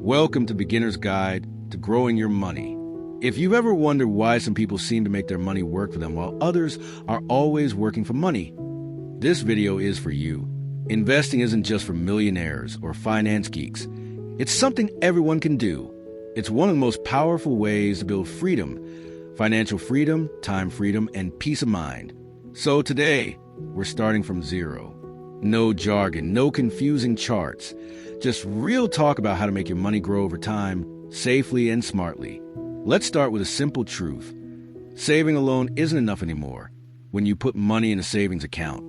Welcome to Beginner's Guide to Growing Your Money. If you've ever wondered why some people seem to make their money work for them while others are always working for money, this video is for you. Investing isn't just for millionaires or finance geeks. It's something everyone can do. It's one of the most powerful ways to build freedom, financial freedom, time freedom, and peace of mind. So today, we're starting from zero. No jargon, no confusing charts. Just real talk about how to make your money grow over time, safely and smartly. Let's start with a simple truth. Saving alone isn't enough anymore. When you put money in a savings account,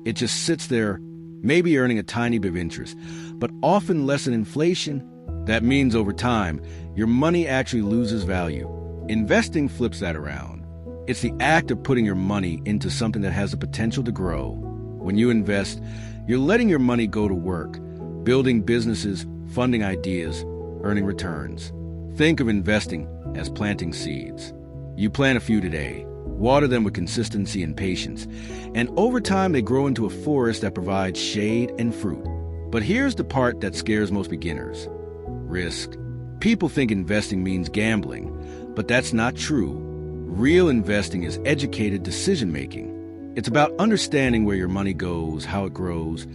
it just sits there, maybe earning a tiny bit of interest, but often less than inflation. That means over time, your money actually loses value. Investing flips that around. It's the act of putting your money into something that has the potential to grow. When you invest, you're letting your money go to work, building businesses, funding ideas, earning returns. Think of investing as planting seeds. You plant a few today, water them with consistency and patience, and over time they grow into a forest that provides shade and fruit. But here's the part that scares most beginners: risk. People think investing means gambling, but that's not true. Real investing is educated decision-making. It's about understanding where your money goes, how it grows,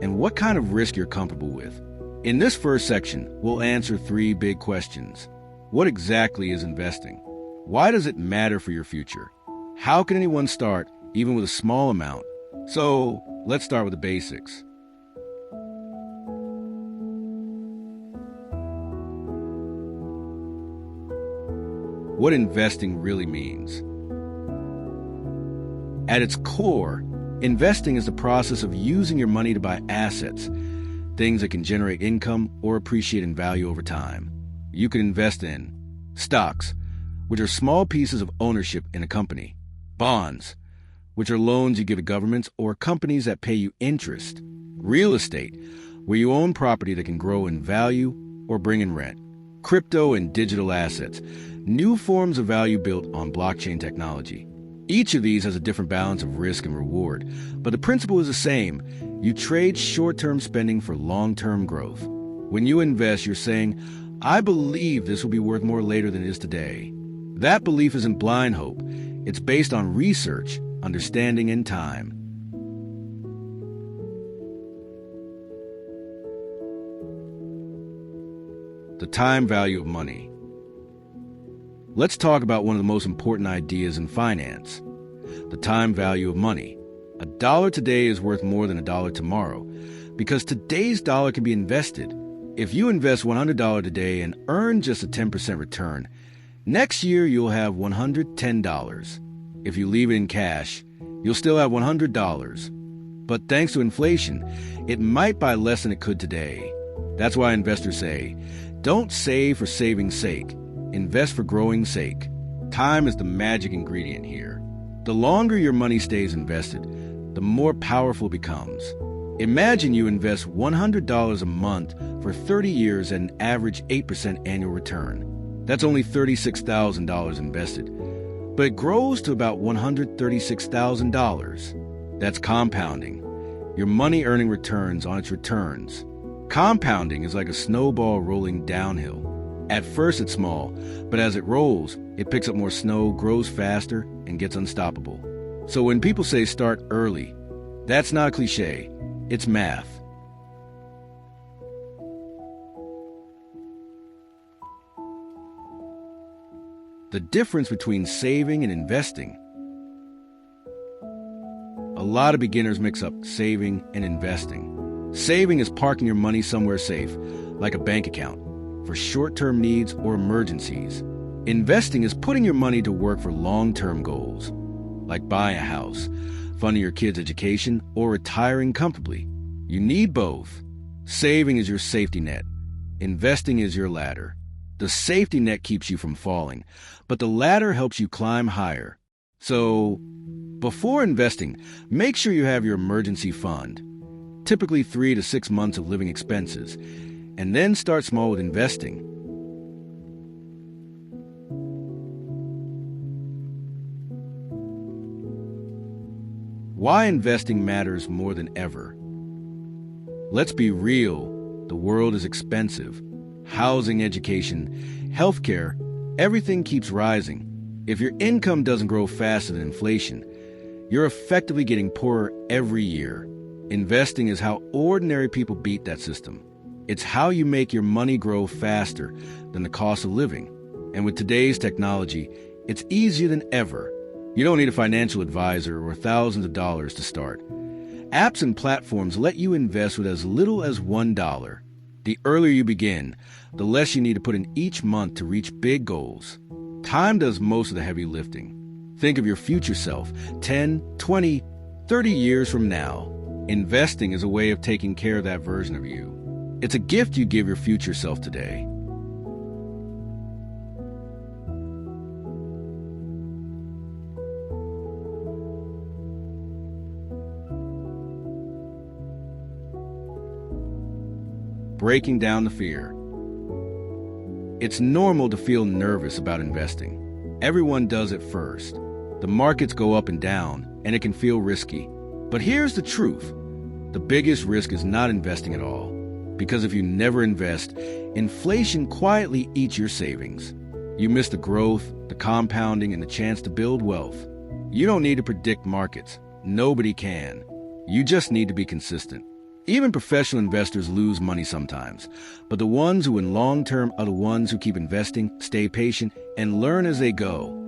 and what kind of risk you're comfortable with. In this first section, we'll answer three big questions. What exactly is investing? Why does it matter for your future? How can anyone start, even with a small amount? So, let's start with the basics. What investing really means. At its core, investing is the process of using your money to buy assets, things that can generate income or appreciate in value over time. You can invest in stocks, which are small pieces of ownership in a company; bonds, which are loans you give to governments or companies that pay you interest; real estate, where you own property that can grow in value or bring in rent; crypto and digital assets, new forms of value built on blockchain technology. Each of these has a different balance of risk and reward, but the principle is the same. You trade short-term spending for long-term growth. When you invest, you're saying, I believe this will be worth more later than it is today. That belief isn't blind hope. It's based on research, understanding, and time. The time value of money. Let's talk about one of the most important ideas in finance, the time value of money. $1 today is worth more than $1 tomorrow, because today's dollar can be invested. If you invest $100 today and earn just a 10% return, next year you'll have $110. If you leave it in cash, you'll still have $100. But thanks to inflation, it might buy less than it could today. That's why investors say, don't save for saving's sake. Invest for growing's sake. Time is the magic ingredient here. The longer your money stays invested, the more powerful it becomes. Imagine you invest $100 a month for 30 years at an average 8% annual return. That's only $36,000 invested, but it grows to about $136,000. That's compounding. Your money earning returns on its returns. Compounding is like a snowball rolling downhill. At first it's small, but as it rolls, it picks up more snow, grows faster, and gets unstoppable. So when people say start early, that's not a cliche, it's math. The difference between saving and investing. A lot of beginners mix up saving and investing. Saving is parking your money somewhere safe, like a bank account, for short-term needs or emergencies. Investing is putting your money to work for long-term goals, like buying a house, funding your kids' education, or retiring comfortably. You need both. Saving is your safety net. Investing is your ladder. The safety net keeps you from falling, but the ladder helps you climb higher. So, before investing, make sure you have your emergency fund, typically 3 to 6 months of living expenses, and then start small with investing. Why investing matters more than ever. Let's be real, the world is expensive. housing, education, healthcare, everything keeps rising. If your income doesn't grow faster than inflation, you're effectively getting poorer every year. Investing is how ordinary people beat that system. It's how you make your money grow faster than the cost of living. And with today's technology, it's easier than ever. You don't need a financial advisor or thousands of dollars to start. Apps and platforms let you invest with as little as $1. The earlier you begin, the less you need to put in each month to reach big goals. Time does most of the heavy lifting. Think of your future self 10, 20, 30 years from now. Investing is a way of taking care of that version of you. It's a gift you give your future self today. Breaking down the fear. It's normal to feel nervous about investing. Everyone does it first. The markets go up and down, and it can feel risky. But here's the truth. The biggest risk is not investing at all. Because if you never invest, inflation quietly eats your savings. You miss the growth, the compounding, and the chance to build wealth. You don't need to predict markets. Nobody can. You just need to be consistent. Even professional investors lose money sometimes, but the ones who win long-term are the ones who keep investing, stay patient, and learn as they go.